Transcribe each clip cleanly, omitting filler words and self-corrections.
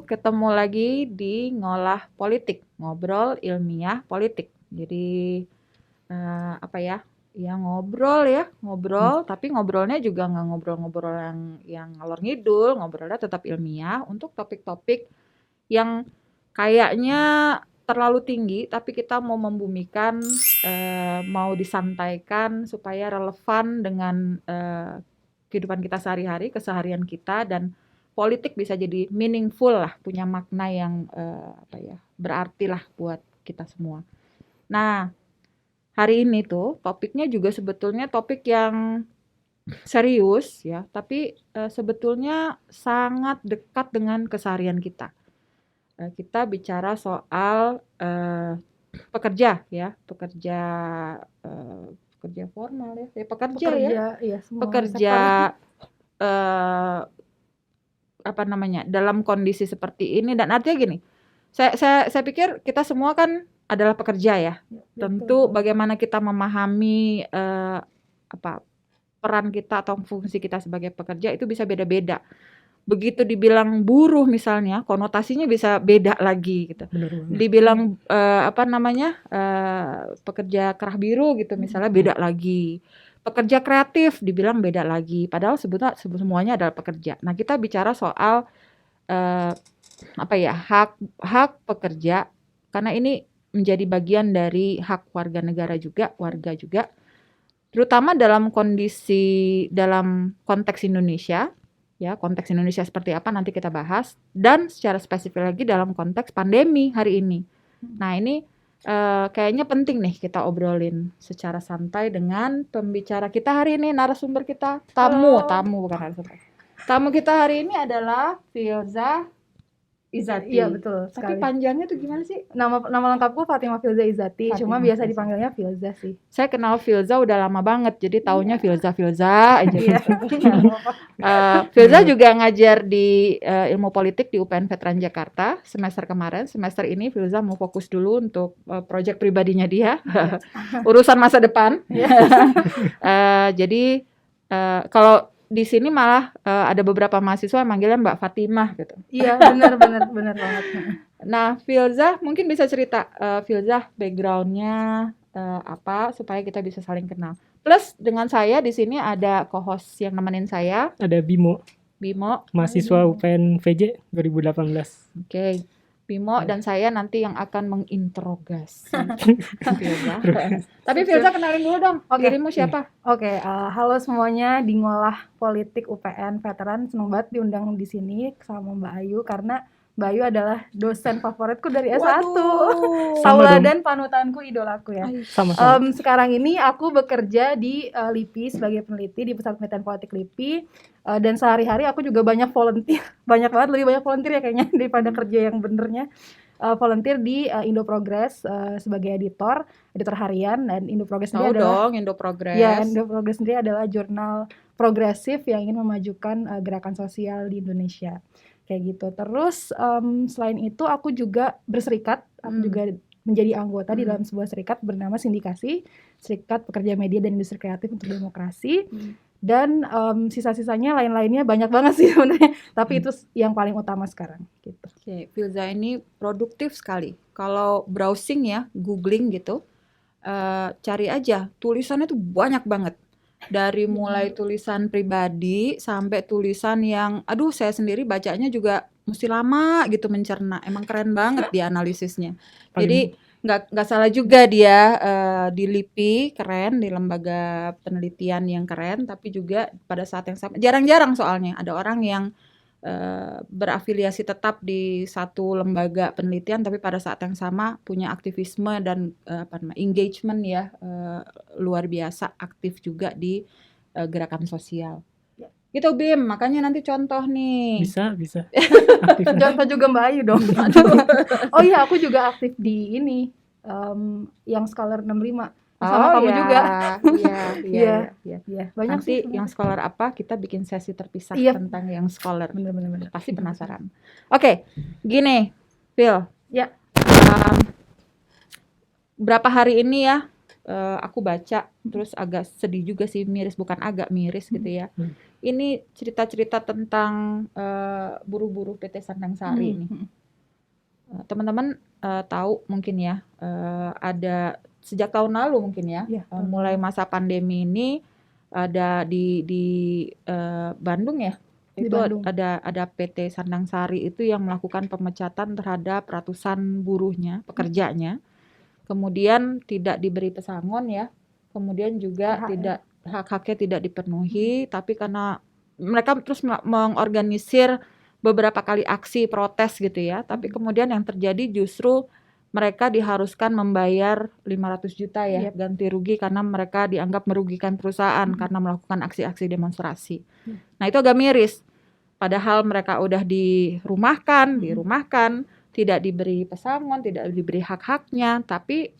ketemu lagi di Ngolah Politik, ngobrol ilmiah politik. Jadi apa ya? Ya ngobrol, tapi ngobrolnya juga nggak ngobrol-ngobrol yang ngalor ngidul, ngobrolnya tetap ilmiah untuk topik-topik yang kayaknya terlalu tinggi, tapi kita mau membumikan, mau disantaikan supaya relevan dengan kehidupan kita sehari-hari, keseharian kita, dan politik bisa jadi meaningful lah, punya makna yang berarti lah buat kita semua. Nah, hari ini tuh topiknya juga sebetulnya topik yang serius ya, tapi sebetulnya sangat dekat dengan keseharian kita. Kita bicara soal pekerja ya, pekerja formal ya, pekerja ya, pekerja dalam kondisi seperti ini. Dan artinya gini, saya pikir kita semua kan adalah pekerja ya. Tentu bagaimana kita memahami peran kita atau fungsi kita sebagai pekerja itu bisa beda-beda. Begitu dibilang buruh misalnya, konotasinya bisa beda lagi gitu. Dibilang pekerja kerah biru gitu misalnya, beda lagi. Pekerja kreatif dibilang beda lagi. Padahal sebetulnya semuanya adalah pekerja. Nah, kita bicara soal hak pekerja, karena ini menjadi bagian dari hak warga juga, terutama dalam konteks Indonesia. Ya, konteks Indonesia seperti apa nanti kita bahas, dan secara spesifik lagi dalam konteks pandemi hari ini. Nah, ini kayaknya penting nih kita obrolin secara santai dengan pembicara kita hari ini, narasumber kita, tamu bukan narasumber. Tamu kita hari ini adalah Filza Izati. Iya, betul sekali. Tapi panjangnya tuh gimana sih? Nama lengkapku Fatimah Filza Izati, cuma biasa dipanggilnya Filza sih. Saya kenal Filza udah lama banget, jadi taunya Filza aja. Filza juga ngajar di ilmu politik di UPN Veteran Jakarta semester kemarin. Semester ini Filza mau fokus dulu untuk proyek pribadinya dia, urusan masa depan. Jadi kalau di sini malah ada beberapa mahasiswa yang manggilnya Mbak Fatimah gitu. Iya, benar banget. Nah, Filza mungkin bisa cerita Filza background-nya apa supaya kita bisa saling kenal. Plus dengan saya di sini ada co-host yang nemenin saya. Ada Bimo, mahasiswa UPN VJ 2018. Oke. Bimo dan saya nanti yang akan menginterogasi Filza. Tapi Filza kenalin dulu dong, dirimu siapa? Oke, halo semuanya di Ngolah Politik UPN Veteran. Senang banget diundang di sini sama Mbak Ayu, karena Mbak Ayu adalah dosen favoritku dari S1. Tauladan panutanku, idolaku ya. Sama-sama. Sekarang ini aku bekerja di LIPI sebagai peneliti di Pusat Penelitian Politik LIPI. Dan sehari-hari aku juga banyak volunteer, banyak banget, lebih banyak volunteer ya kayaknya daripada kerja yang benernya. Volunteer di Indo Progress sebagai editor harian, dan Indo Progress sendiri Indo Progress sendiri adalah jurnal progresif yang ingin memajukan gerakan sosial di Indonesia kayak gitu. Terus selain itu aku juga berserikat, aku juga menjadi anggota di dalam sebuah serikat bernama Sindikasi, Serikat Pekerja Media dan Industri Kreatif untuk Demokrasi. Dan sisa-sisanya lain-lainnya banyak banget sih sebenarnya, tapi itu yang paling utama sekarang gitu. Oke, Filza ini produktif sekali. Kalau browsing ya, googling gitu, cari aja tulisannya tuh banyak banget. Dari mulai tulisan pribadi sampai tulisan yang saya sendiri bacanya juga mesti lama gitu mencerna. Emang keren banget dia analisisnya. Jadi nggak salah juga dia di LIPI keren, di lembaga penelitian yang keren, tapi juga pada saat yang sama jarang-jarang soalnya ada orang yang berafiliasi tetap di satu lembaga penelitian, tapi pada saat yang sama punya aktivisme dan engagement ya luar biasa, aktif juga di gerakan sosial. Gitu Bim, makanya nanti contoh nih. Bisa. Contoh juga Mbak Ayu dong. Oh iya, aku juga aktif di ini yang Scholar 65 sama kamu juga. Iya. Banyak nanti sih yang Scholar apa, kita bikin sesi terpisah tentang yang Scholar. Bener. Pasti penasaran. Oke, gini, Phil. Ya. Berapa hari ini ya aku baca terus agak sedih juga sih, miris, bukan agak miris gitu ya. Hmm. Ini cerita-cerita tentang buruh-buruh PT Sandang Sari nih. Teman-teman tahu mungkin ya, ada sejak tahun lalu mungkin ya, Iya, tahun mulai lalu. masa pandemi ini ada di Bandung ya, Di itu Bandung. ada PT Sandang Sari itu yang melakukan pemecatan terhadap ratusan buruhnya, pekerjanya. Kemudian tidak diberi pesangon ya, kemudian juga THR. tidak hak-haknya tidak dipenuhi, tapi karena mereka terus mengorganisir beberapa kali aksi protes gitu ya, tapi kemudian yang terjadi justru mereka diharuskan membayar 500 juta ya Yep. ganti rugi karena mereka dianggap merugikan perusahaan karena melakukan aksi-aksi demonstrasi. Nah itu agak miris, padahal mereka udah dirumahkan, tidak diberi pesangon, tidak diberi hak-haknya, tapi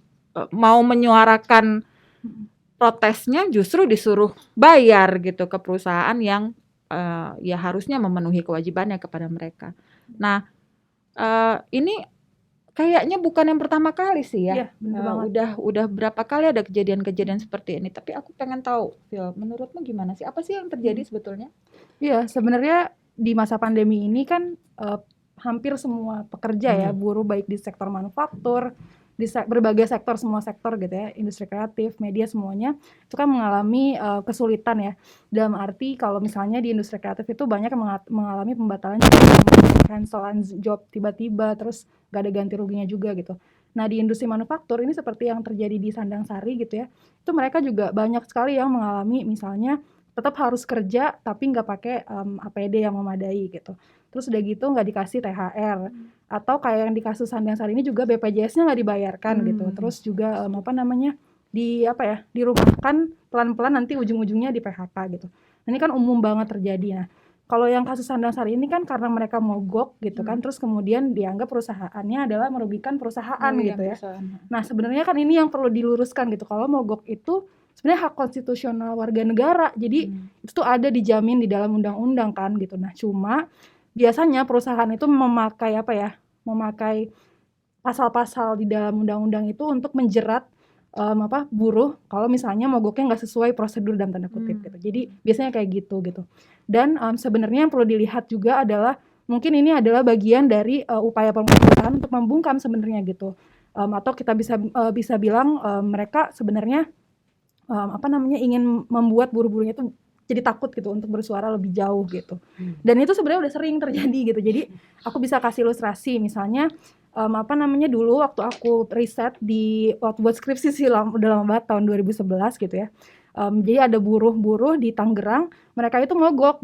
mau menyuarakan protesnya justru disuruh bayar gitu ke perusahaan yang ya harusnya memenuhi kewajibannya kepada mereka. Nah ini kayaknya bukan yang pertama kali sih ya. Iya, bener banget. Udah berapa kali ada kejadian-kejadian seperti ini. Tapi aku pengen tahu, Phil, menurutmu gimana sih? Apa sih yang terjadi sebetulnya? Iya, sebenarnya di masa pandemi ini kan hampir semua pekerja ya, buruh baik di sektor manufaktur, di berbagai sektor, semua sektor gitu ya, industri kreatif, media semuanya itu kan mengalami kesulitan ya. Dalam arti kalau misalnya di industri kreatif itu banyak yang mengalami pembatalan cancelan job tiba-tiba, terus gak ada ganti ruginya juga gitu. Nah di industri manufaktur ini seperti yang terjadi di Sandang Sari gitu ya, itu mereka juga banyak sekali yang mengalami misalnya tetap harus kerja tapi nggak pakai APD yang memadai gitu. Terus udah gitu nggak dikasih THR. Atau kayak yang di kasus Sandang Sari ini juga BPJS-nya nggak dibayarkan gitu. Terus juga dirumahkan pelan-pelan nanti ujung-ujungnya di PHK gitu. Nah, ini kan umum banget terjadi. Nah, kalau yang kasus Sandang Sari ini kan karena mereka mogok gitu kan, terus kemudian dianggap perusahaannya adalah merugikan perusahaan gitu ya. Nah sebenarnya kan ini yang perlu diluruskan gitu. Kalau mogok itu sebenarnya hak konstitusional warga negara, jadi itu tuh ada dijamin di dalam undang-undang kan gitu. Nah cuma biasanya perusahaan itu memakai pasal-pasal di dalam undang-undang itu untuk menjerat buruh kalau misalnya mogoknya nggak sesuai prosedur dalam tanda kutip gitu. Jadi biasanya kayak gitu. Dan sebenarnya yang perlu dilihat juga adalah mungkin ini adalah bagian dari upaya perusahaan untuk membungkam sebenarnya gitu. Atau kita bisa bilang mereka sebenarnya ingin membuat buruh-buruhnya itu jadi takut gitu untuk bersuara lebih jauh gitu. Dan itu sebenarnya udah sering terjadi gitu. Jadi aku bisa kasih ilustrasi misalnya dulu waktu aku riset buat skripsi sih udah lama banget tahun 2011 gitu ya. Jadi ada buruh-buruh di Tangerang, mereka itu mogok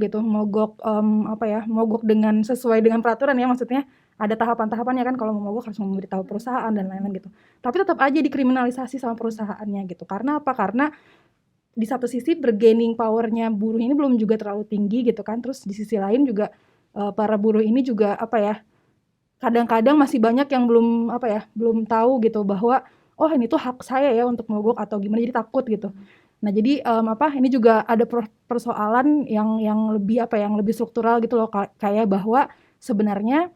dengan sesuai dengan peraturan ya, maksudnya ada tahapan-tahapannya kan, kalau mau mogok harus memberitahu perusahaan dan lain-lain gitu. Tapi tetap aja dikriminalisasi sama perusahaannya gitu. Karena apa? Karena di satu sisi bargaining power-nya buruh ini belum juga terlalu tinggi gitu kan. Terus di sisi lain juga para buruh ini juga kadang-kadang masih banyak yang belum tahu gitu bahwa oh ini tuh hak saya ya untuk mogok atau gimana, jadi takut gitu. Nah jadi ini juga ada persoalan yang lebih struktural gitu loh, kayak bahwa sebenarnya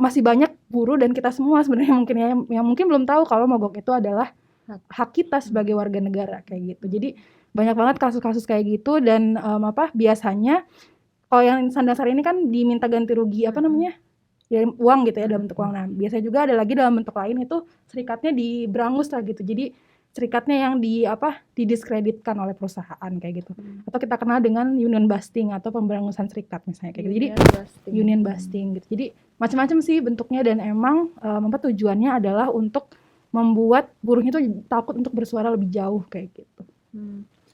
masih banyak buruh dan kita semua sebenarnya mungkin ya yang mungkin belum tahu kalau mogok itu adalah hak kita sebagai warga negara kayak gitu. Jadi banyak banget kasus-kasus kayak gitu dan biasanya kalau yang Sandang Sari ini kan diminta ganti rugi ya uang gitu ya, dalam bentuk uang. Nah biasanya juga ada lagi dalam bentuk lain itu serikatnya diberangus lah gitu. Jadi serikatnya yang didiskreditkan oleh perusahaan kayak gitu. Atau kita kenal dengan union busting atau pemberangusan serikat misalnya kayak gitu. Jadi union busting gitu. Jadi macam-macam sih bentuknya dan emang tujuannya adalah untuk membuat buruhnya tuh takut untuk bersuara lebih jauh kayak gitu.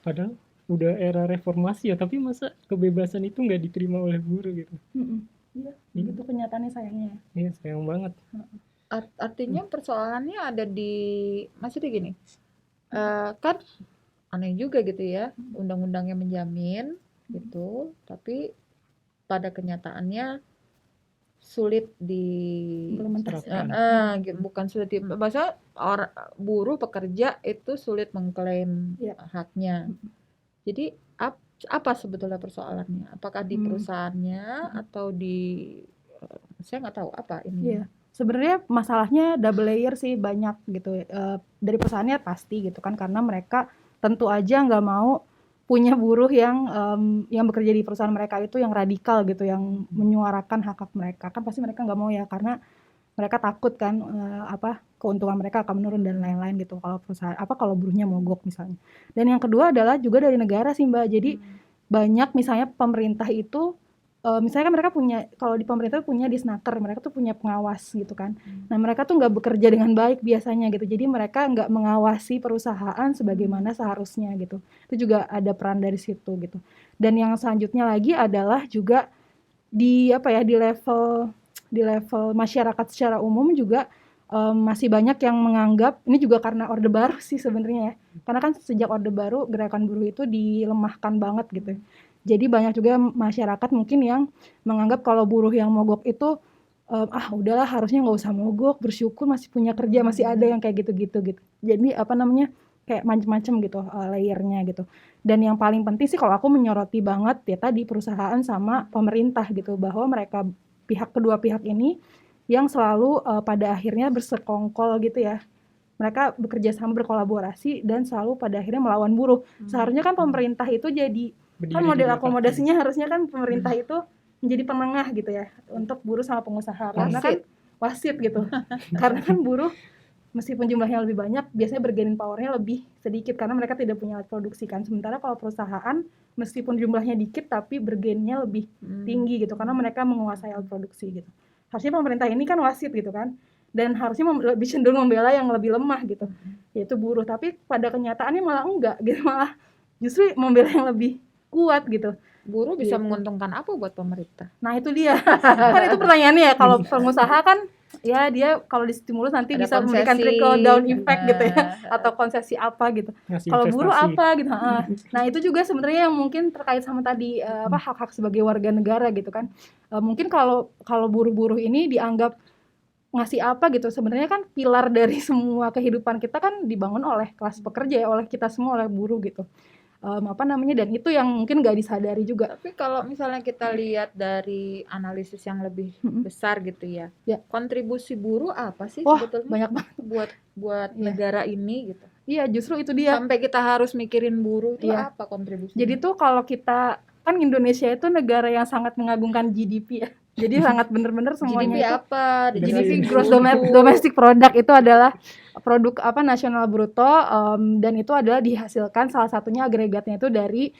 Padahal udah era reformasi ya, tapi masa kebebasan itu nggak diterima oleh buruh gitu. Iya, itu kenyataannya sayangnya. Iya, sayang banget. Artinya persoalannya ada masih di gini. Kan aneh juga gitu ya, undang-undangnya menjamin gitu, tapi pada kenyataannya sulit bukan sulit bahasa buruh pekerja itu sulit mengklaim haknya. Jadi apa sebetulnya persoalannya? Apakah di perusahaannya atau saya nggak tahu apa ini? Iya. Sebenarnya masalahnya double layer sih, banyak gitu. Dari perusahaannya pasti gitu kan, karena mereka tentu aja nggak mau punya buruh yang bekerja di perusahaan mereka itu yang radikal gitu, yang menyuarakan hak-hak mereka. Kan pasti mereka nggak mau ya, karena mereka takut kan keuntungan mereka akan menurun dan lain-lain gitu kalau perusahaan kalau buruhnya mogok misalnya. Dan yang kedua adalah juga dari negara sih Mbak. Jadi banyak misalnya pemerintah itu misalnya kan mereka punya, kalau di pemerintah punya disnaker, mereka tuh punya pengawas gitu kan. Nah mereka tuh nggak bekerja dengan baik biasanya gitu, jadi mereka nggak mengawasi perusahaan sebagaimana seharusnya gitu. Itu juga ada peran dari situ gitu. Dan yang selanjutnya lagi adalah juga di di level masyarakat secara umum juga masih banyak yang menganggap ini juga karena Orde Baru sih sebenarnya ya. Karena kan sejak Orde Baru gerakan buruh itu dilemahkan banget gitu. Jadi banyak juga masyarakat mungkin yang menganggap kalau buruh yang mogok itu udahlah harusnya nggak usah mogok, bersyukur masih punya kerja, masih ada yang kayak gitu-gitu gitu. Jadi kayak macam-macam gitu layernya gitu. Dan yang paling penting sih kalau aku menyoroti banget ya tadi perusahaan sama pemerintah gitu, bahwa mereka kedua pihak ini yang selalu pada akhirnya bersekongkol gitu ya. Mereka bekerja sama, berkolaborasi, dan selalu pada akhirnya melawan buruh. Seharusnya kan pemerintah itu jadi kan model akomodasinya harusnya kan pemerintah itu menjadi penengah gitu ya untuk buruh sama pengusaha, karena kan wasit gitu. Karena kan buruh meskipun jumlahnya lebih banyak biasanya bargaining powernya lebih sedikit karena mereka tidak punya alat produksi kan. Sementara kalau perusahaan meskipun jumlahnya dikit tapi bargainnya lebih tinggi gitu karena mereka menguasai alat produksi gitu. Harusnya pemerintah ini kan wasit gitu kan, dan harusnya lebih cenderung membela yang lebih lemah gitu, yaitu buruh. Tapi pada kenyataannya malah enggak gitu, malah justru membela yang lebih kuat gitu. Buruh bisa menguntungkan apa buat pemerintah? Nah itu dia. Kan itu pertanyaannya ya, kalau pengusaha kan ya dia kalau distimulus nanti ada bisa memberikan trickle down effect gitu ya, atau konsesi apa gitu. Kalau buruh apa gitu. Nah itu juga sebenarnya yang mungkin terkait sama tadi hak-hak sebagai warga negara gitu kan. Mungkin kalau buruh-buruh ini dianggap ngasih apa gitu, sebenarnya kan pilar dari semua kehidupan kita kan dibangun oleh kelas pekerja ya, oleh kita semua, oleh buruh gitu. Dan itu yang mungkin nggak disadari juga. Tapi kalau misalnya kita lihat dari analisis yang lebih besar gitu ya, kontribusi buruh apa sih sebetulnya banyak banget buat negara ini gitu? Iya, justru itu dia. Sampai kita harus mikirin buruh itu apa kontribusinya? Jadi tuh kalau kita kan Indonesia itu negara yang sangat mengagungkan GDP ya. Jadi sangat benar-benar semuanya GDP itu apa? GDP gross domestic product itu adalah produk nasional bruto, dan itu adalah dihasilkan salah satunya agregatnya itu dari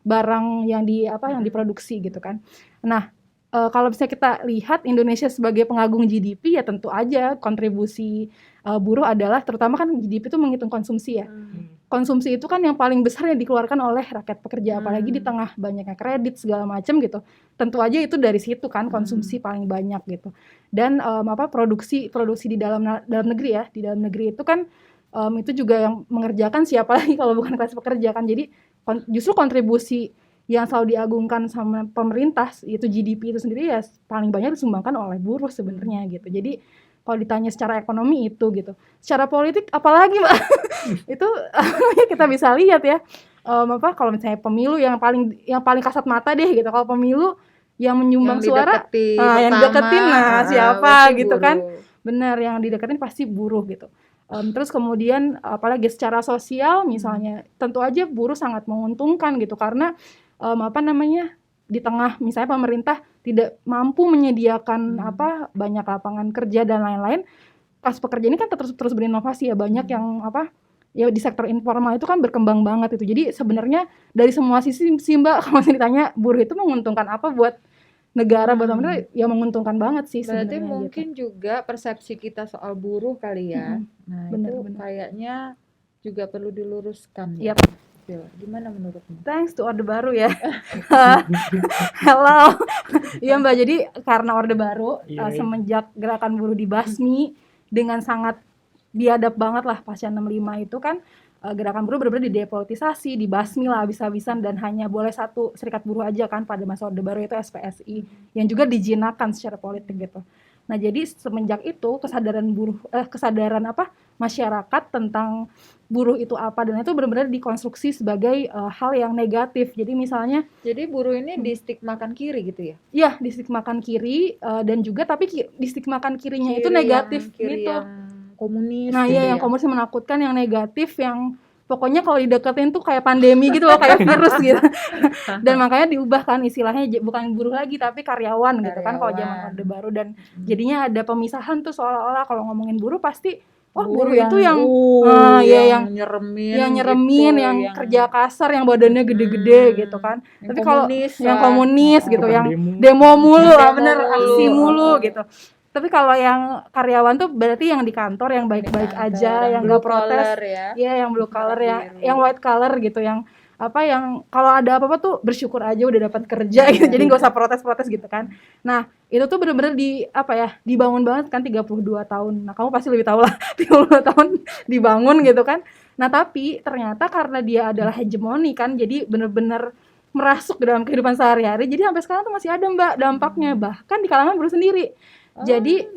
barang yang diproduksi gitu kan. Nah, kalau bisa kita lihat Indonesia sebagai pengagung GDP ya tentu aja kontribusi buruh adalah, terutama kan GDP itu menghitung konsumsi ya. Konsumsi itu kan yang paling besar yang dikeluarkan oleh rakyat pekerja, apalagi di tengah banyaknya kredit segala macam gitu. Tentu aja itu dari situ kan konsumsi paling banyak gitu. Dan produksi di dalam negeri ya, di dalam negeri itu kan itu juga yang mengerjakan siapa lagi kalau bukan kelas pekerja kan. Jadi justru kontribusi yang selalu diagungkan sama pemerintah itu GDP itu sendiri ya paling banyak disumbangkan oleh buruh sebenarnya gitu. Jadi kalau ditanya secara ekonomi itu gitu. Secara politik apalagi Mbak? Itu kita bisa lihat ya. Kalau misalnya pemilu yang paling kasat mata deh gitu. Kalau pemilu yang menyumbang suara yang dideketin siapa gitu buruh. Kan. Benar, yang dideketin pasti buruh gitu. Terus kemudian apalagi secara sosial misalnya tentu aja buruh sangat menguntungkan gitu karena di tengah misalnya pemerintah tidak mampu menyediakan banyak lapangan kerja dan lain-lain, kelas pekerja ini kan terus berinovasi ya, banyak yang ya di sektor informal itu kan berkembang banget itu. Jadi sebenarnya dari semua sisi sih Mbak, kalau ditanya buruh itu menguntungkan apa buat negara, buat pemerintah ya menguntungkan banget sih sebenarnya. Berarti mungkin gitu. juga persepsi kita soal buruh kali ya. Nah bener. kayaknya juga perlu diluruskan ya. Gimana menurutmu? Thanks to Orde Baru ya. Hello. Iya Mbak, jadi karena Orde Baru semenjak gerakan buruh dibasmi dengan sangat biadab banget lah pasca 65 itu kan gerakan buruh benar-benar didepolitisasi, dibasmi lah habis-habisan, dan hanya boleh satu serikat buruh aja kan pada masa Orde Baru itu SPSI yang juga dijinakan secara politik gitu. Nah, jadi semenjak itu kesadaran masyarakat tentang buruh itu apa, dan itu benar-benar dikonstruksi sebagai hal yang negatif. Jadi misalnya Jadi buruh ini distigmakan kiri gitu ya? ya distigmakan kiri, dan juga tapi distigmakan kirinya itu Kiri negatif kiri gitu. yang komunis Nah, gitu iya yang ya? komunis menakutkan, yang negatif, yang pokoknya kalau dideketin tuh kayak pandemi gitu loh, kayak virus gitu. Dan makanya diubah kan istilahnya, bukan buruh lagi tapi karyawan gitu kan kalau zaman Karyawan. Orde Baru, dan jadinya ada pemisahan tuh seolah-olah kalau ngomongin buruh pasti buruh Buruh itu yang yang nyeremin nyeremin, gitu, yang kerja kasar, yang badannya gede-gede gitu kan. yang Tapi kalau komunis yang lah. komunis gitu, Tukang yang demo. demo mulu, Demo bener, aksi mulu. mulu gitu. Tapi kalau yang karyawan tuh berarti yang di kantor, yang baik-baik Kantor, aja, yang blue gak protes, collar ya. ya yang blue collar, Merah biru. yang white collar gitu, yang yang kalau ada apa-apa tuh bersyukur aja udah dapat kerja gitu, jadi nggak usah protes-protes gitu kan. Nah itu tuh bener-bener dibangun banget kan 32 tahun. Nah kamu pasti lebih tahu lah 32 tahun dibangun gitu kan. Nah tapi ternyata karena dia adalah hegemoni kan, jadi bener-bener merasuk ke dalam kehidupan sehari-hari, jadi sampai sekarang tuh masih ada Mbak dampaknya, bahkan di kalangan buruh sendiri. Jadi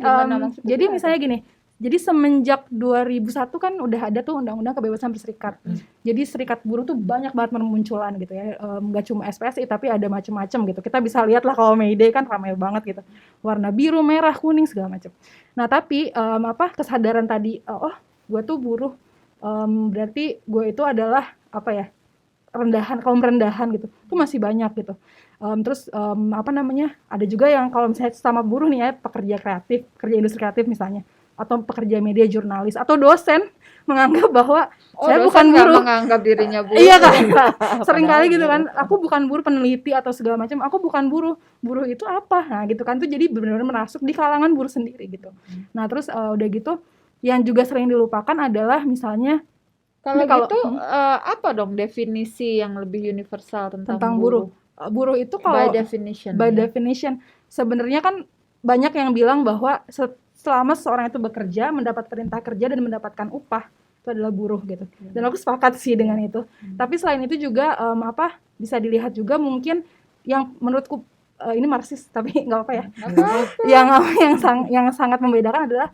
jadi misalnya gini, jadi semenjak 2001 kan udah ada tuh undang-undang kebebasan berserikat. Jadi serikat buruh tuh banyak banget bermunculan gitu ya. Nggak cuma SPSI tapi ada macam-macam gitu. Kita bisa lihat lah kalau May Day kan ramai banget gitu. Warna biru, merah, kuning segala macam. Nah, tapi kesadaran tadi, gue tuh buruh, berarti gue itu adalah kaum rendahan gitu. Itu masih banyak gitu. Terus ada juga yang kalau misalnya sama buruh nih ya, pekerja kreatif, pekerja industri kreatif misalnya, atau pekerja media, jurnalis, atau dosen menganggap bahwa saya bukan buruh, menganggap dirinya buruh. iya kan, sering kali gitu kan, aku bukan buruh peneliti atau segala macam, aku bukan buruh itu apa, nah gitu kan, tuh jadi benar-benar masuk di kalangan buruh sendiri gitu. Nah terus udah gitu, yang juga sering dilupakan adalah misalnya Kalau gitu apa dong definisi yang lebih universal tentang buruh. Buruh itu by kalau definition sebenarnya kan banyak yang bilang bahwa selama seseorang itu bekerja, mendapat perintah kerja dan mendapatkan upah, itu adalah buruh gitu. Dan aku sepakat sih dengan itu. Tapi selain itu juga bisa dilihat juga mungkin yang menurutku ini Marxis tapi nggak apa ya. Yang sangat membedakan adalah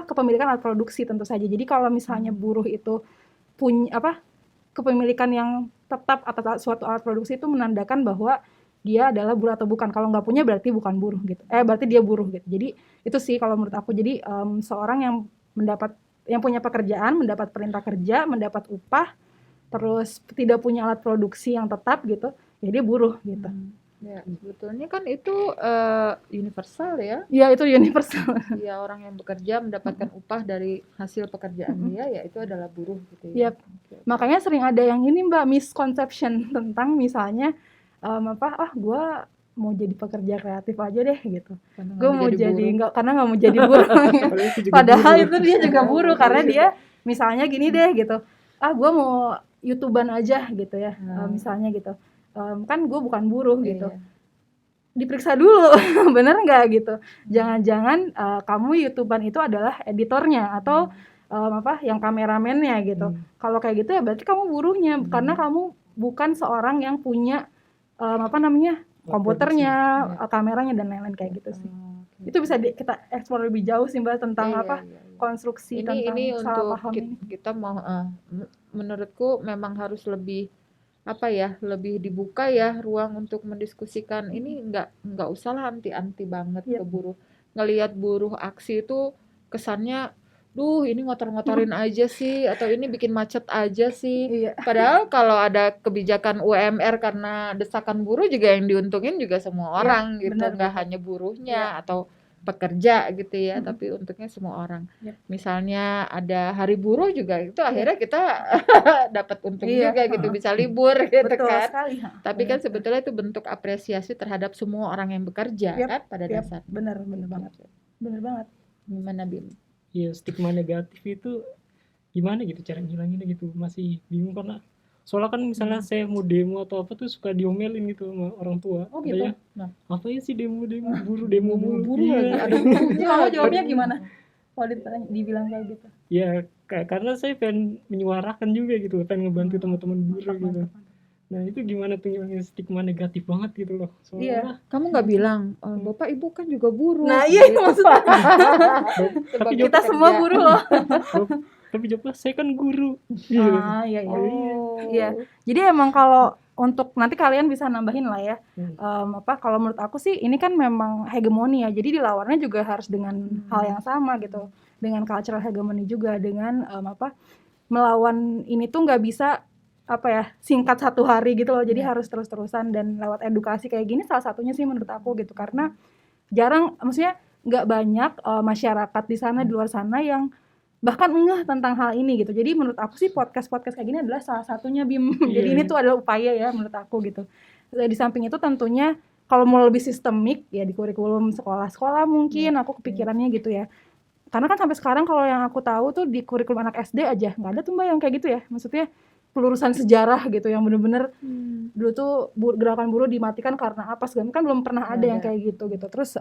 kepemilikan alat produksi tentu saja. Jadi kalau misalnya buruh itu punya kepemilikan yang tetap atas suatu alat produksi, itu menandakan bahwa dia adalah buruh atau bukan. Kalau nggak punya berarti bukan buruh gitu. Berarti dia buruh gitu. Jadi itu sih kalau menurut aku. Jadi seorang yang punya pekerjaan, mendapat perintah kerja, mendapat upah, terus tidak punya alat produksi yang tetap gitu, ya dia buruh gitu. Ya, sebetulnya kan itu universal ya. Iya, itu universal. Ya, orang yang bekerja mendapatkan upah dari hasil pekerjaan dia, ya itu adalah buruh gitu ya. Yep. Makanya sering ada yang ini Mbak, misconception tentang misalnya gue mau jadi pekerja kreatif aja deh gitu. Gue mau karena nggak mau jadi buruh. Padahal itu dia juga buruh karena dia misalnya gini deh gitu. Gue mau YouTuber aja gitu ya, misalnya gitu. Kan gue bukan buruh gitu. Diperiksa dulu bener nggak gitu. Jangan-jangan kamu YouTuber itu adalah editornya atau yang kameramennya gitu. Kalau kayak gitu ya berarti kamu buruhnya, karena kamu bukan seorang yang punya komputernya, kameranya dan lain-lain kayak gitu sih. Itu bisa kita eksplor lebih jauh sih Mbak tentang konstruksi tentang salah paham ini. Kita mau menurutku memang harus lebih lebih dibuka ya ruang untuk mendiskusikan. Ini nggak usah lah anti banget ke buruh. Ngelihat buruh aksi itu kesannya ini ngotor-ngotorin aja sih, atau ini bikin macet aja sih. Padahal kalau ada kebijakan UMR karena desakan buruh juga yang diuntungin juga semua orang gitu, nggak hanya buruhnya atau pekerja gitu ya, tapi untungnya semua orang. Misalnya ada hari buruh juga, itu akhirnya kita dapat untung juga gitu, bisa libur gitu. Betul kan sekali. Tapi kan sebetulnya itu bentuk apresiasi terhadap semua orang yang bekerja kan pada dasarnya. Bener banget. Gimana Bim? Iya, stigma negatif itu gimana gitu cara ngilanginnya gitu, masih bingung karena soalnya kan misalnya saya mau demo atau apa tuh suka diomelin gitu sama orang tua. Gitu. Nah, apa ya sih demo buruh demo mulu. Ada buruhnya. Kamu jawabnya gimana kalau dibilang kayak gitu? Ya karena saya pengen menyuarakan juga gitu, pengen ngebantu teman-teman buruh gitu. Nah itu gimana tuh ngilangin stigma negatif banget gitu loh. Iya. Soalnya Kamu nggak bilang, Bapak Ibu kan juga buruh. Nah, iya gitu. maksudnya tapi Sebagai kita semua pekerja. buruh loh. tapi jawabnya saya kan guru. Gitu. Iya iya. Oh. Iya. Jadi emang kalau untuk nanti kalian bisa nambahin lah ya. Kalau menurut aku sih ini kan memang hegemoni ya. Jadi dilawannya juga harus dengan hal yang sama gitu. Dengan cultural hegemony juga, dengan melawan ini tuh nggak bisa singkat satu hari gitu loh. Jadi harus terus-terusan, dan lewat edukasi kayak gini salah satunya sih menurut aku gitu. Karena jarang, maksudnya nggak banyak masyarakat di sana, di luar sana yang bahkan ngeh tentang hal ini gitu. Jadi menurut aku sih podcast kayak gini adalah salah satunya, Bim. Jadi ini tuh adalah upaya ya menurut aku gitu. Di samping itu tentunya kalau mau lebih sistemik ya di kurikulum sekolah-sekolah mungkin aku kepikirannya gitu ya. Karena kan sampai sekarang kalau yang aku tahu tuh di kurikulum anak SD aja nggak ada tuh Mbak yang kayak gitu ya. Maksudnya pelurusan sejarah gitu yang bener-bener dulu tuh gerakan buruh dimatikan karena apa segala, kan belum pernah ada yang kayak gitu. Terus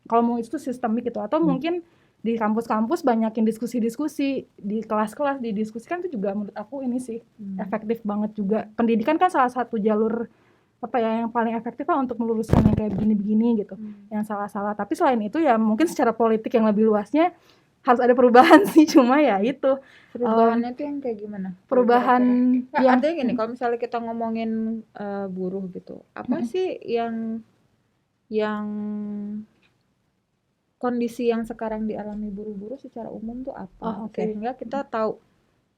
kalau mau itu tuh sistemik gitu, atau mungkin di kampus-kampus banyakin diskusi-diskusi di kelas-kelas, didiskusikan itu juga menurut aku ini sih efektif banget juga. Pendidikan kan salah satu jalur yang paling efektif lah untuk meluruskan yang kayak begini-begini gitu, yang salah-salah. Tapi selain itu ya mungkin secara politik yang lebih luasnya harus ada perubahan sih. Cuma ya itu Perubahannya tuh yang kayak gimana? perubahan Nah, yang artinya gini, kalau misalnya kita ngomongin buruh gitu, apa sih yang kondisi yang sekarang dialami buruh-buruh secara umum tuh apa? Sehingga kita tahu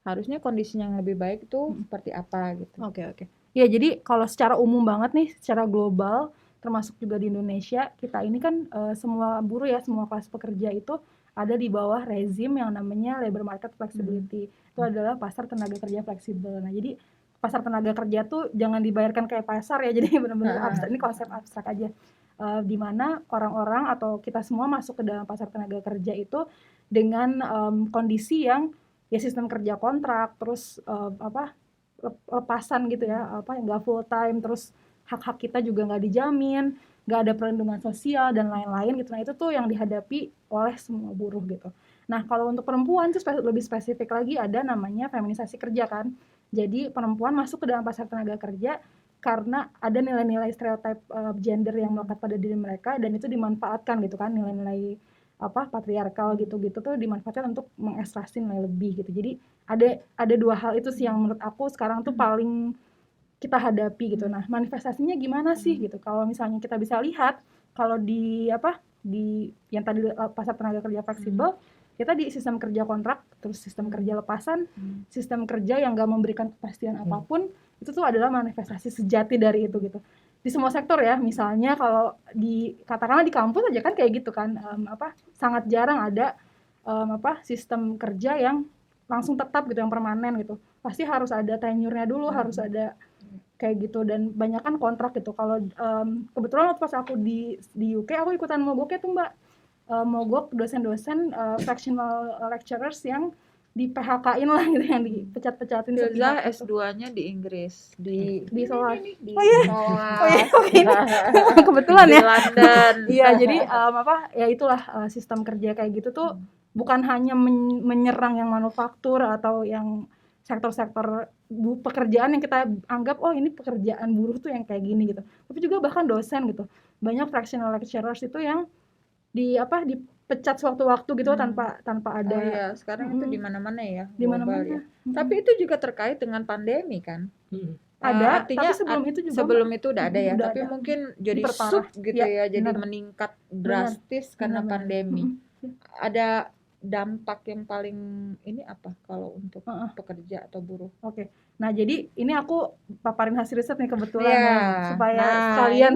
harusnya kondisinya yang lebih baik itu seperti apa gitu. Oke. Ya jadi kalau secara umum banget nih, secara global, termasuk juga di Indonesia, kita ini kan semua buruh ya, semua kelas pekerja itu ada di bawah rezim yang namanya labor market flexibility. Itu adalah pasar tenaga kerja fleksibel. Nah jadi pasar tenaga kerja tuh jangan dibayarkan kayak pasar ya, jadi benar-benar abstrak, ini konsep abstrak aja. Di mana orang-orang atau kita semua masuk ke dalam pasar tenaga kerja itu dengan kondisi yang ya sistem kerja kontrak, terus lepasan gitu ya, nggak full time, terus hak-hak kita juga nggak dijamin, nggak ada perlindungan sosial dan lain-lain gitu. Nah itu tuh yang dihadapi oleh semua buruh gitu. Nah kalau untuk perempuan tuh lebih spesifik lagi, ada namanya feminisasi kerja kan. Jadi perempuan masuk ke dalam pasar tenaga kerja karena ada nilai-nilai stereotip gender yang melekat pada diri mereka, dan itu dimanfaatkan gitu kan, nilai-nilai patriarkal gitu-gitu tuh dimanfaatkan untuk mengekstraksi nilai lebih gitu. Jadi ada dua hal itu sih yang menurut aku sekarang tuh paling kita hadapi gitu. Nah manifestasinya gimana sih gitu? Kalau misalnya kita bisa lihat, kalau di yang tadi pasar tenaga kerja fleksibel, kita di sistem kerja kontrak, terus sistem kerja lepasan, sistem kerja yang gak memberikan kepastian apapun, itu tuh adalah manifestasi sejati dari itu gitu. Di semua sektor ya, misalnya kalau katakanlah di kampus aja kan kayak gitu kan, sangat jarang ada sistem kerja yang langsung tetap gitu, yang permanen gitu. Pasti harus ada tenure-nya dulu, harus ada kayak gitu, dan banyak kan kontrak gitu. Kalau kebetulan waktu pas aku di UK, aku ikutan mogoknya tuh Mbak, mogok dosen-dosen fractional lecturers yang di PHK-in lah gitu, yang dipecat-pecatin sepihak. S2-nya di Inggris, di SOAS. SOAS. Kebetulan di ya. London. Iya, jadi ya itulah sistem kerja kayak gitu tuh bukan hanya menyerang yang manufaktur atau yang sektor-sektor pekerjaan yang kita anggap ini pekerjaan buruh tuh yang kayak gini gitu, tapi juga bahkan dosen gitu. Banyak fractional lecturers itu yang dipecat sewaktu-waktu gitu tanpa ada. Oh iya, sekarang itu di mana-mana ya, di mana-mana ya. Tapi itu juga terkait dengan pandemi kan? Ada, artinya tapi sebelum itu udah ada ya, tapi ada. mungkin jadi sub gitu ya, jadi bener. meningkat drastis karena pandemi. Ada dampak yang paling ini apa kalau untuk pekerja atau buruh? Oke. Nah, jadi ini aku paparin hasil riset nih kebetulan ya, supaya kalian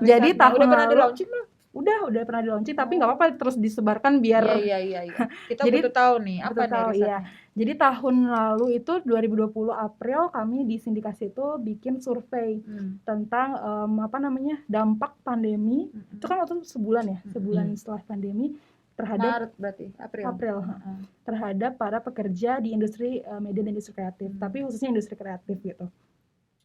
jadi tahun udah pernah di-launching belum? Udah pernah di-launching, tapi nggak apa-apa terus disebarkan biar iya. Kita butuh tahu nih apa nih risetnya. Iya. Jadi tahun lalu itu 2020 April kami di sindikasi itu bikin survei tentang dampak pandemi. Itu kan waktu sebulan ya, sebulan setelah pandemi terhadap Maret berarti April. Terhadap para pekerja di industri media dan industri kreatif, tapi khususnya industri kreatif gitu.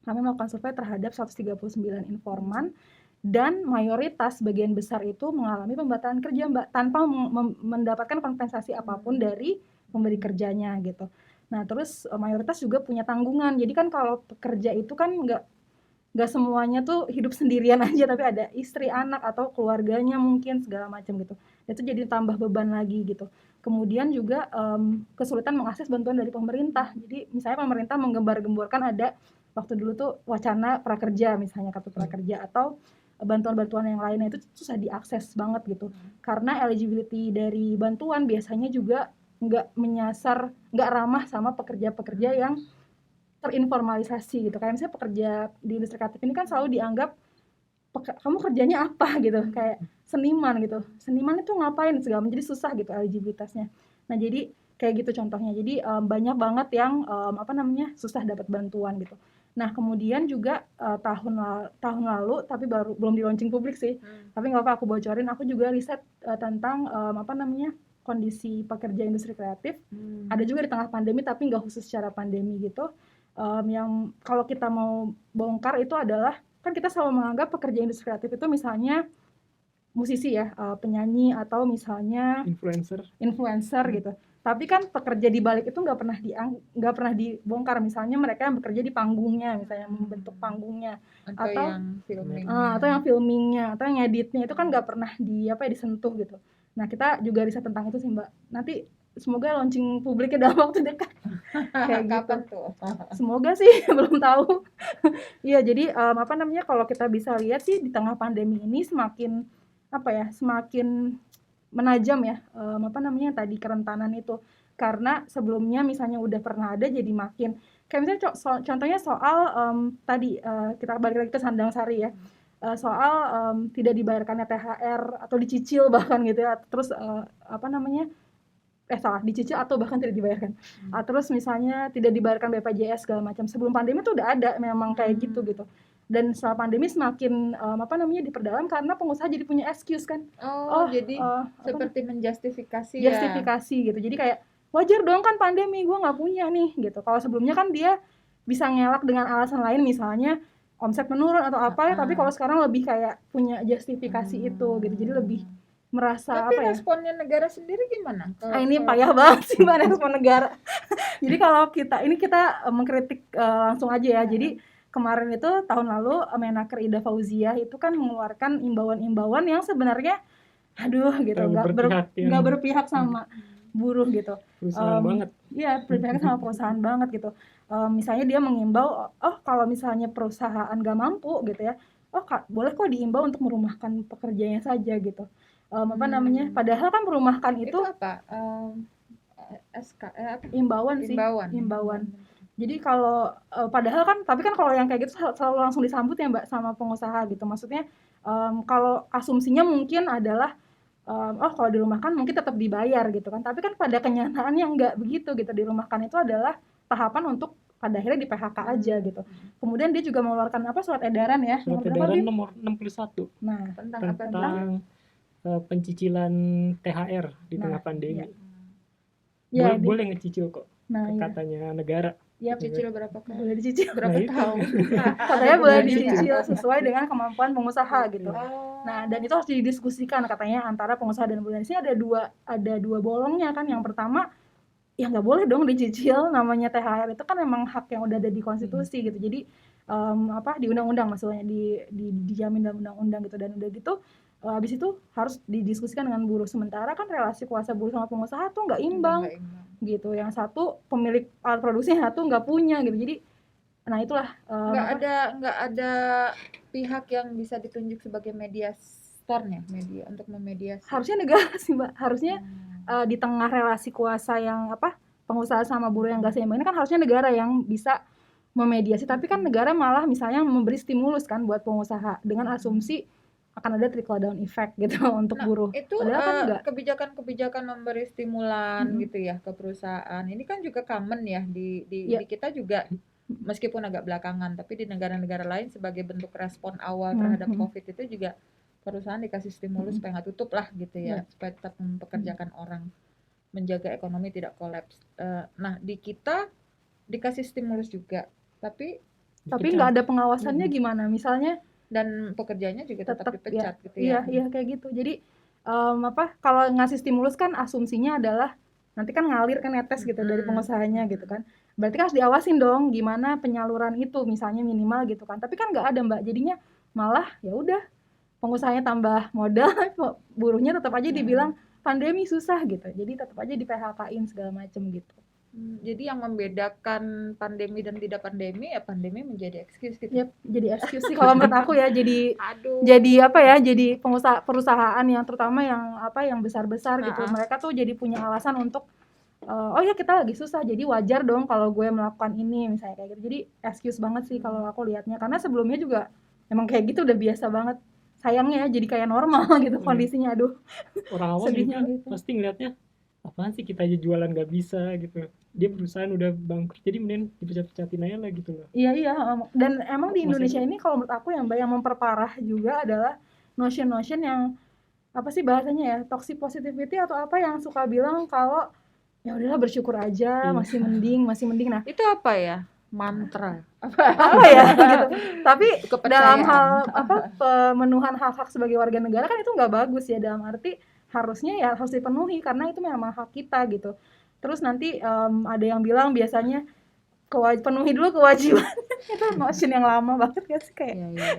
Kami melakukan survei terhadap 139 informan, dan mayoritas bagian besar itu mengalami pembatalan kerja Mbak, tanpa mendapatkan kompensasi apapun dari pemberi kerjanya gitu. Nah, terus mayoritas juga punya tanggungan. Jadi kan kalau pekerja itu kan nggak semuanya tuh hidup sendirian aja, tapi ada istri, anak, atau keluarganya mungkin segala macam gitu. Itu jadi tambah beban lagi gitu. Kemudian juga kesulitan mengakses bantuan dari pemerintah. Jadi misalnya pemerintah menggembar-gemborkan ada waktu dulu tuh wacana prakerja, misalnya kartu prakerja, atau bantuan-bantuan yang lainnya itu susah diakses banget gitu. Karena eligibility dari bantuan biasanya juga nggak ramah sama pekerja-pekerja yang terinformalisasi gitu. Kayak misalnya pekerja di industri kreatif ini kan selalu dianggap kamu kerjanya apa gitu, kayak seniman gitu. Seniman itu ngapain segala macam, jadi susah gitu eligibilitasnya. Nah, jadi kayak gitu contohnya. Jadi banyak banget yang susah dapat bantuan gitu. Nah, kemudian juga tahun lalu, tapi belum di launching publik sih. Tapi nggak apa, aku bocorin, aku juga riset tentang kondisi pekerja industri kreatif. Ada juga di tengah pandemi, tapi nggak khusus secara pandemi gitu. Yang kalau kita mau bongkar itu adalah, kan kita selalu menganggap pekerja industri kreatif itu misalnya musisi ya, penyanyi, atau misalnya influencer gitu. Tapi kan pekerja di balik itu nggak pernah dibongkar. Misalnya mereka yang bekerja di panggungnya, misalnya membentuk panggungnya, atau yang filming, atau yang filmingnya, atau yang editnya, itu kan nggak pernah disentuh gitu. Nah, kita juga riset tentang itu sih, Mbak. Nanti semoga launching publiknya dalam waktu dekat. Kayak kapan gitu. tuh? Semoga sih, belum tahu. Iya, jadi kalau kita bisa lihat sih di tengah pandemi ini semakin menajam ya tadi kerentanan itu. Karena sebelumnya misalnya udah pernah ada, jadi makin kayak misalnya contohnya soal tadi kita balik lagi ke Sandang Sari ya. Soal tidak dibayarkannya THR atau dicicil bahkan gitu ya. Terus dicicil atau bahkan tidak dibayarkan. Terus misalnya tidak dibayarkan BPJS segala macam. Sebelum pandemi tuh udah ada memang kayak gitu. Dan setelah pandemi semakin diperdalam karena pengusaha jadi punya excuse kan. Jadi seperti menjustifikasi justifikasi gitu. Jadi kayak wajar dong kan pandemi, gue nggak punya nih gitu. Kalau sebelumnya kan dia bisa ngelak dengan alasan lain, misalnya omset menurun atau apa ya, tapi kalau sekarang lebih kayak punya justifikasi itu gitu. Jadi lebih merasa tapi responnya negara sendiri gimana? Ini payah banget sih Mbak, respon negara. Jadi kalau kita mengkritik langsung aja ya. Jadi kemarin itu tahun lalu Menaker Ida Fauziah itu kan mengeluarkan imbauan-imbauan yang sebenarnya nggak berpihak sama buruh gitu. Perusahaan banget. Iya, berpihak sama perusahaan banget gitu. Misalnya dia mengimbau, kalau misalnya perusahaan nggak mampu gitu ya, boleh kok diimbau untuk merumahkan pekerjanya saja gitu. Padahal kan merumahkan itu apa? Imbauan sih. Jadi kalau padahal kan, tapi kan kalau yang kayak gitu selalu langsung disambut ya Mbak sama pengusaha gitu. Maksudnya kalau asumsinya mungkin adalah kalau dirumahkan mungkin tetap dibayar gitu kan. Tapi kan pada kenyataannya enggak begitu gitu. Dirumahkan itu adalah tahapan untuk pada akhirnya di PHK aja gitu. Kemudian dia juga mengeluarkan surat edaran ya. Surat edaran nomor 61. Nah, tentang pencicilan THR di tengah pandemi. Ya, boleh ngecicil kok. Katanya negara. Ya, cicil berapa kali? Boleh dicicil berapa tahun? Katanya boleh dicicil sesuai dengan kemampuan pengusaha gitu. Nah, dan itu harus didiskusikan katanya antara pengusaha dan buruh. Di sini ada dua bolongnya kan. Yang pertama, ya nggak boleh dong dicicil, namanya THR itu kan memang hak yang udah ada di konstitusi gitu. Jadi di undang-undang maksudnya dijamin dalam undang-undang gitu. Dan udah gitu habis itu harus didiskusikan dengan buruh. Sementara kan relasi kuasa buruh sama pengusaha tuh nggak imbang gitu. Yang satu pemilik alat produksi, yang satu nggak punya gitu. Jadi itulah nggak ada pihak yang bisa ditunjuk sebagai mediatornya, media untuk memediasi. Harusnya negara sih Mbak. Harusnya di tengah relasi kuasa yang pengusaha sama buruh yang nggak seimbang ini kan harusnya negara yang bisa memediasi. Tapi kan negara malah misalnya memberi stimulus kan buat pengusaha dengan asumsi akan ada trickle down effect gitu untuk buruh. Itu kebijakan-kebijakan memberi stimulan gitu ya ke perusahaan. Ini kan juga common ya di kita juga, meskipun agak belakangan, tapi di negara-negara lain sebagai bentuk respon awal terhadap COVID itu juga perusahaan dikasih stimulus supaya nggak tutup lah gitu ya, supaya tetap mempekerjakan orang, menjaga ekonomi tidak kolaps. Nah, di kita dikasih stimulus juga, tapi nggak ada pengawasannya gimana? Misalnya, dan pekerjanya juga tetap dipecat gitu ya. Iya kayak gitu. Jadi kalau ngasih stimulus kan asumsinya adalah nanti kan ngalir kan netes gitu dari Mm-mm. pengusahanya gitu kan. Berarti kan harus diawasin dong gimana penyaluran itu misalnya minimal gitu kan. Tapi kan nggak ada Mbak, jadinya malah ya udah pengusahanya tambah modal, buruhnya tetap aja dibilang pandemi susah gitu. Jadi tetap aja di PHK-in segala macem gitu. Jadi yang membedakan pandemi dan tidak pandemi ya pandemi menjadi excuse gitu. Ya jadi excuse sih kalau menurut aku ya, jadi Aduh. apa ya, jadi perusahaan yang terutama yang yang besar-besar gitu, mereka tuh jadi punya alasan untuk oh ya kita lagi susah jadi wajar dong kalau gue melakukan ini misalnya kayak gitu. Jadi excuse banget sih kalau aku lihatnya, karena sebelumnya juga emang kayak gitu udah biasa banget. Sayangnya ya jadi kayak normal gitu kondisinya. Aduh, Orang awam sedihnya juga gitu. pasti ngelihatnya apaan sih kita aja jualan nggak bisa gitu, dia perusahaan udah bangkrut jadi mending dipecat-pecatin aja lah gitu loh. Iya, dan emang di Masih Indonesia ada. ini kalau menurut aku yang memperparah juga adalah notion yang apa sih bahasanya ya, toxic positivity atau apa, yang suka bilang kalau ya udahlah bersyukur aja, Iya. masih mending. Nah, Itu apa ya? Mantra. apa ya gitu. Tapi dalam Kepercayaan. hal pemenuhan hak-hak sebagai warga negara kan itu nggak bagus ya, dalam arti harusnya ya harus dipenuhi karena itu memang hak kita gitu. Terus nanti ada yang bilang biasanya penuhi dulu kewajiban. Itu notion yang lama banget gak sih, kayak Iya.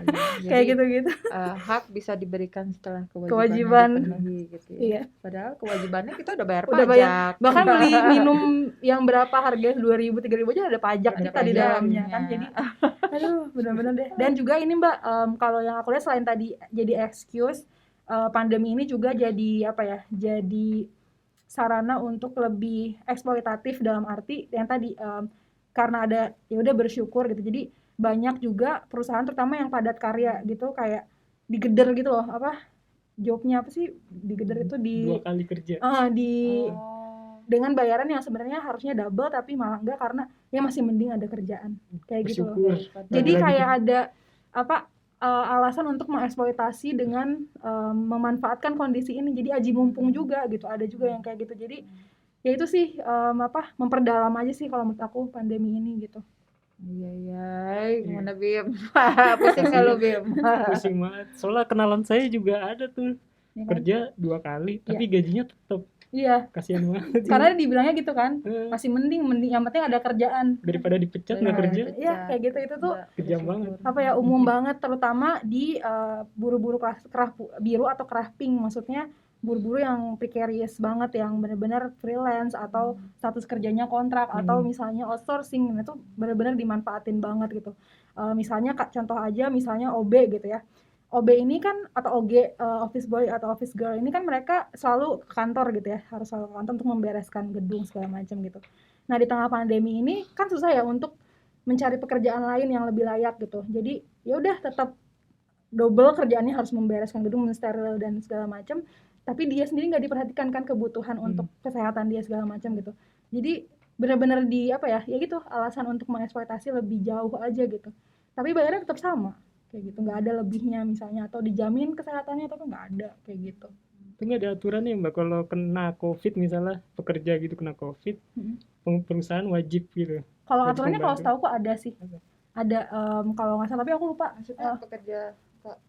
kayak Jadi, gitu-gitu. hak bisa diberikan setelah Kewajiban. kewajibannya dipenuhi gitu ya. Iya. Padahal kewajibannya kita udah bayar Udah pajak. bayar. Bahkan beli minum yang berapa harganya 2.000 3.000 aja ada pajak Ada kita di dalamnya kan. Jadi aduh, benar-benar deh. Dan juga ini Mbak, kalau yang aku lihat selain tadi jadi excuse, pandemi ini juga jadi apa ya? Jadi sarana untuk lebih eksploitatif, dalam arti yang tadi karena ada ya udah bersyukur gitu. Jadi banyak juga perusahaan terutama yang padat karya gitu kayak digeder gitu loh, apa jobnya apa sih digeder itu di 2 kali kerja. dengan bayaran yang sebenarnya harusnya double tapi malah enggak, karena ya masih mending ada kerjaan kayak gitu loh. Bersyukur. Jadi Lagi-lagi kayak ada apa alasan untuk mengeksploitasi dengan memanfaatkan kondisi ini, jadi aji mumpung juga gitu, ada juga yang kayak gitu. Jadi ya itu sih memperdalam aja sih kalau menurut aku pandemi ini gitu. Iya, gimana Bim? Pusing nggak lo Bim? pusing banget. Soalnya kenalan saya juga ada tuh Ya kan? kerja 2 kali tapi gajinya tetap. Iya, Kasihan banget. karena dibilangnya gitu kan, Eh, masih mending yang penting ada kerjaan. daripada dipecat nggak kerja. Iya, kayak gitu. Itu tuh Kejam banget. apa ya, umum banget terutama di buru-buru kerah biru atau kerah pink, maksudnya buru-buru yang precarious banget, yang benar-benar freelance atau status kerjanya kontrak atau misalnya outsourcing, itu benar-benar dimanfaatin banget gitu. Misalnya contoh aja misalnya OB gitu ya. OB ini kan atau OG, office boy atau office girl ini kan mereka selalu ke kantor gitu ya, harus selalu ke kantor untuk membereskan gedung segala macam gitu. Nah, di tengah pandemi ini kan susah ya untuk mencari pekerjaan lain yang lebih layak gitu. Jadi ya udah tetap double kerjaannya, harus membereskan gedung, mensteril dan segala macam. Tapi dia sendiri nggak diperhatikan kan kebutuhan untuk kesehatan dia segala macam gitu. Jadi benar-benar di apa ya gitu, alasan untuk mengeksploitasi lebih jauh aja gitu. Tapi bayarnya tetap sama kayak gitu, nggak ada lebihnya misalnya, atau dijamin kesehatannya atau nggak ada kayak gitu. Itu nggak ada aturannya Mbak, kalau kena COVID misalnya pekerja gitu kena COVID, perusahaan wajib gitu. Kalau Wajib aturannya kalau membantu. setahu aku ada sih. Ada kalau nggak salah, tapi aku lupa. Maksudnya pekerja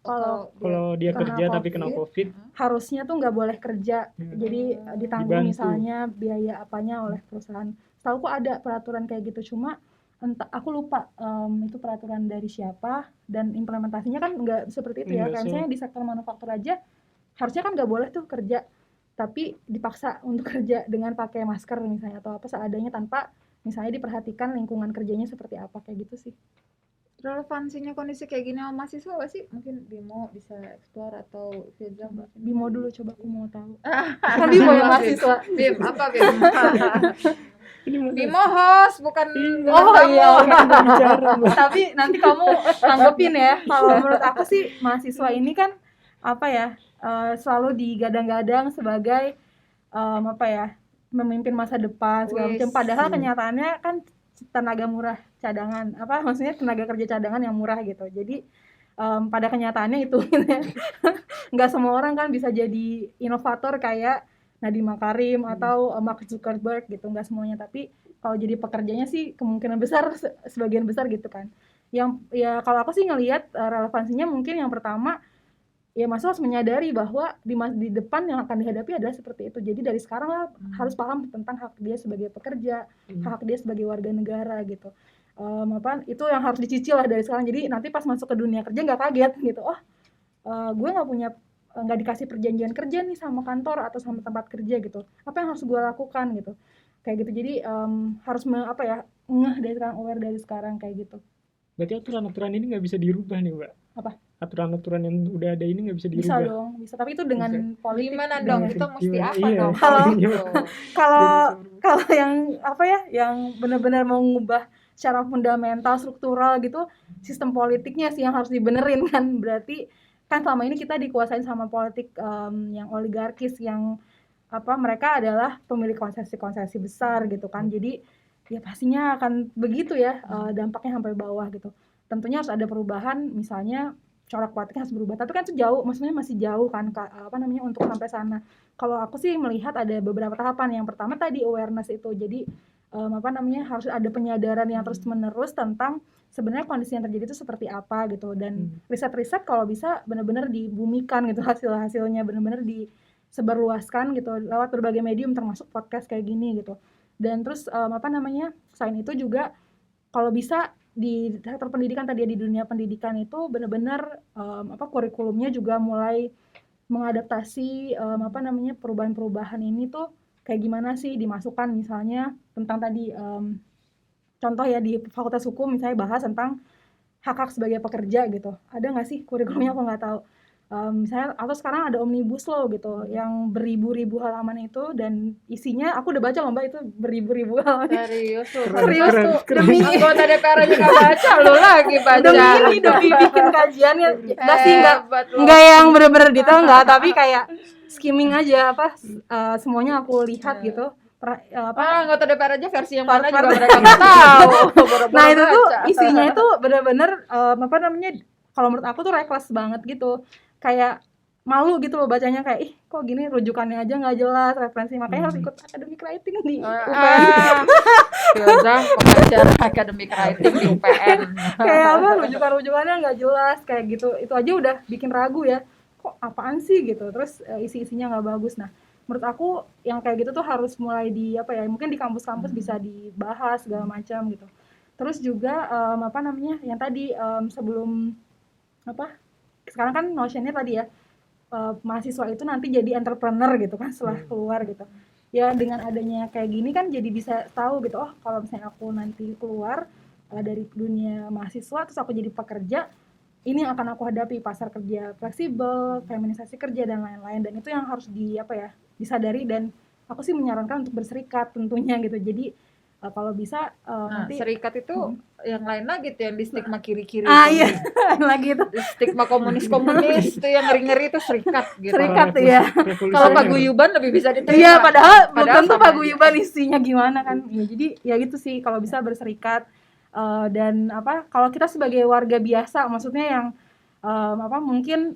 Kalau dia kena kerja tapi kena COVID, COVID, harusnya tuh nggak boleh kerja, jadi ditanggung Dibantu. misalnya biaya apanya oleh perusahaan. Setahu aku ada peraturan kayak gitu, cuma entah aku lupa itu peraturan dari siapa, dan implementasinya kan nggak seperti itu ya. Nggak, Kayak so- misalnya di sektor manufaktur aja harusnya kan nggak boleh tuh kerja, tapi dipaksa untuk kerja dengan pakai masker misalnya atau apa seadanya, tanpa misalnya diperhatikan lingkungan kerjanya seperti apa, kayak gitu sih. relevansinya kondisi kayak gini sama mahasiswa gak sih? Mungkin Bimo bisa explore atau Firza mungkin. Bimo dulu coba, aku mau tahu. Kan Bimo yang mahasiswa. Bim, apa Bim? ini mana? Bimo host, bukan Oh tamu. iya, bicara Mbak. tapi nanti kamu tanggepin ya. Kalau menurut aku sih mahasiswa ini kan apa ya, selalu digadang-gadang sebagai apa ya, memimpin masa depan segala macam. Padahal kenyataannya kan tenaga murah cadangan, apa maksudnya tenaga kerja cadangan yang murah gitu. Jadi pada kenyataannya itu nggak semua orang kan bisa jadi inovator kayak Nadiem Makarim atau Mark Zuckerberg gitu, nggak semuanya. Tapi kalau jadi pekerjanya sih kemungkinan besar sebagian besar gitu kan. Yang ya kalau aku sih ngelihat relevansinya mungkin yang pertama ya Mas harus menyadari bahwa di depan yang akan dihadapi adalah seperti itu. Jadi dari sekarang lah harus paham tentang hak dia sebagai pekerja, hak dia sebagai warga negara gitu. Itu yang harus dicicil lah dari sekarang. Jadi nanti pas masuk ke dunia kerja nggak kaget gitu. Gue nggak dikasih perjanjian kerja nih sama kantor atau sama tempat kerja gitu. Apa yang harus gue lakukan gitu. Kayak gitu. Jadi harus ngeh dari sekarang, aware dari sekarang kayak gitu. Berarti aturan-aturan ini nggak bisa dirubah nih, Mbak? Apa? Aturan-aturan yang udah ada ini nggak bisa dirubah? Bisa dong, bisa. Tapi itu dengan politik. Gimana dong? dengan- Itu mesti Gimana? apa Iya. dong? Kalau yang yang benar-benar mau mengubah secara fundamental, struktural gitu, sistem politiknya sih yang harus dibenerin kan. Berarti kan selama ini kita dikuasain sama politik yang oligarkis, yang mereka adalah pemilik konsesi-konsesi besar gitu kan. Jadi ya pastinya akan begitu ya, dampaknya sampai bawah gitu. Tentunya harus ada perubahan, misalnya corak politiknya harus berubah. Tapi kan itu jauh, maksudnya masih jauh kan untuk sampai sana. Kalau aku sih melihat ada beberapa tahapan. Yang pertama tadi awareness itu. Jadi harus ada penyadaran yang terus-menerus tentang sebenarnya kondisi yang terjadi itu seperti apa gitu. Dan riset-riset kalau bisa benar-benar dibumikan gitu, hasil-hasilnya benar-benar disebarluaskan gitu lewat berbagai medium termasuk podcast kayak gini gitu. Dan terus selain itu juga kalau bisa di sektor pendidikan tadi ya, di dunia pendidikan itu benar-benar kurikulumnya juga mulai mengadaptasi perubahan-perubahan ini tuh kayak gimana sih, dimasukkan misalnya tentang tadi contoh ya di Fakultas Hukum misalnya bahas tentang hak-hak sebagai pekerja gitu. Ada nggak sih kurikulumnya? Aku nggak tahu. Misalnya atau sekarang ada omnibus law gitu yang beribu-ribu halaman itu, dan isinya aku udah baca loh Mbak, itu beribu-ribu halaman. Serius tuh. Serius Keren, tuh, keren. demi Anggota DPR aja nggak baca, lu lagi baca. demi bikin kajiannya. Enggak sih, Hebat lu. enggak yang bener-bener detail enggak, tapi kayak skimming aja semuanya aku lihat gitu. Anggota DPR aja versi yang mana juga Part-part. mereka nggak tahu. Boro-boro Nah, itu tuh baca. isinya itu bener-bener kalau menurut aku tuh reckless banget gitu. Kayak malu gitu loh bacanya, kayak kok gini, rujukannya aja nggak jelas, referensi, makanya harus ikut academic writing di UPN. Filzah pengajar academic writing di UPN. Kayak rujukannya nggak jelas kayak gitu. Itu aja udah bikin ragu ya, kok apaan sih gitu. Terus isi-isinya nggak bagus. Nah, menurut aku yang kayak gitu tuh harus mulai mungkin di kampus-kampus bisa dibahas segala macam gitu. Terus juga yang tadi sebelum sekarang kan notionnya tadi ya, mahasiswa itu nanti jadi entrepreneur gitu kan setelah keluar gitu. Ya dengan adanya kayak gini kan jadi bisa tahu gitu, kalau misalnya aku nanti keluar dari dunia mahasiswa terus aku jadi pekerja, ini yang akan aku hadapi, pasar kerja fleksibel, feminisasi kerja dan lain-lain. Dan itu yang harus disadari, dan aku sih menyarankan untuk berserikat tentunya gitu. Jadi kalau bisa Nah, nanti serikat itu yang lain lagi tuh, yang di stigma kiri-kiri. iya lagi itu Di stigma komunis itu yang ngeri-ngeri itu serikat gitu. serikat ya. Kalau paguyuban lebih bisa diterima. Iya, padahal belum tentu sama paguyuban isinya gimana kan. Ya, jadi ya gitu sih kalau bisa berserikat. Dan kalau kita sebagai warga biasa, maksudnya yang mungkin,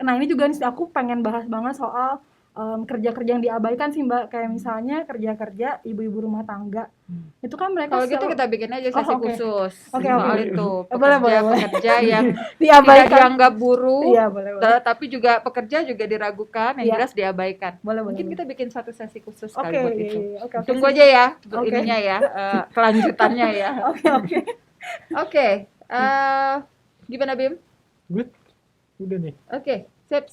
nah ini juga nih aku pengen bahas banget soal kerja-kerja yang diabaikan sih Mbak, kayak misalnya kerja-kerja ibu-ibu rumah tangga. Itu kan mereka Kalau gitu kita bikin aja sesi oke. khusus Oke, soal oke. itu. Boleh. Pekerja yang tidak diabaikan. dianggap buruh, Iya, boleh. tapi juga pekerja juga diragukan, yang Iya. jelas diabaikan. Boleh. Mungkin kita bikin satu sesi khusus Oke, kali buat itu. iya. Oke. Tunggu aja ya, Oke. ininya ya, kelanjutannya ya. Oke. Oke, gimana Bim? Good. Udah nih. Oke, sip.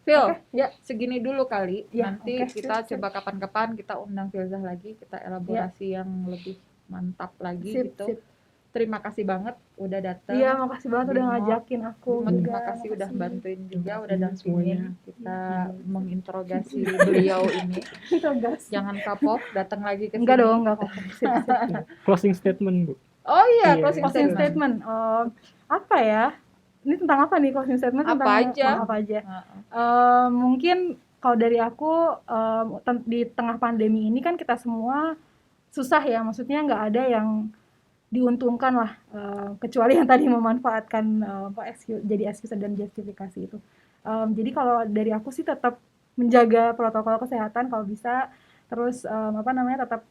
Phil, Oke, ya. segini dulu kali. Ya, Nanti oke. kita Sip. coba kapan-kapan kita undang Filzah lagi, kita elaborasi yang lebih mantap lagi Sip. gitu. Terima kasih banget udah datang. Iya, makasih banget udah Bimo. ngajakin aku juga. Terima kasih udah bantuin juga, udah Semuanya. dampingin kita menginterogasi beliau ini. Itu gas. Jangan kapok, datang lagi ke sini. Enggak dong, enggak kok. Sip. Closing statement, Bu. Oh iya, Iya. closing Closing statement. statement. Apa ya? Ini tentang apa nih closing statement? Apa Tentang aja. apa aja? Heeh. Mungkin kalau dari aku di tengah pandemi ini kan kita semua susah ya, maksudnya nggak ada yang diuntungkan lah, kecuali yang tadi memanfaatkan jadi excuse dan justifikasi itu. Jadi kalau dari aku sih tetap menjaga protokol kesehatan kalau bisa, terus tetap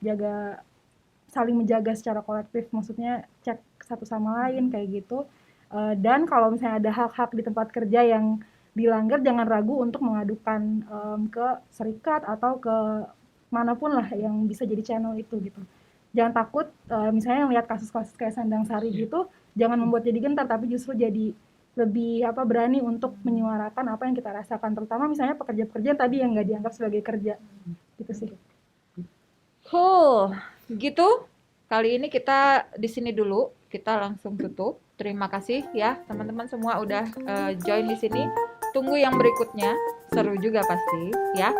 saling menjaga secara kolektif, maksudnya cek satu sama lain kayak gitu. Dan kalau misalnya ada hak-hak di tempat kerja yang dilanggar, jangan ragu untuk mengadukan ke serikat atau ke manapun lah yang bisa jadi channel itu gitu. Jangan takut, misalnya lihat kasus-kasus kayak Sandang Sari gitu, jangan membuat jadi gentar, tapi justru jadi lebih berani untuk menyuarakan apa yang kita rasakan, terutama misalnya pekerja-pekerja tadi yang nggak dianggap sebagai kerja gitu sih. Cool. Gitu. Kali ini kita di sini dulu. Kita langsung tutup. Terima kasih ya teman-teman semua udah join di sini. Tunggu yang berikutnya. Seru juga pasti ya.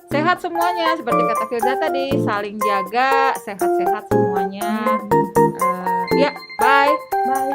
Sehat semuanya seperti kata Firza tadi. Saling jaga, sehat-sehat semuanya. Ya, bye. Bye.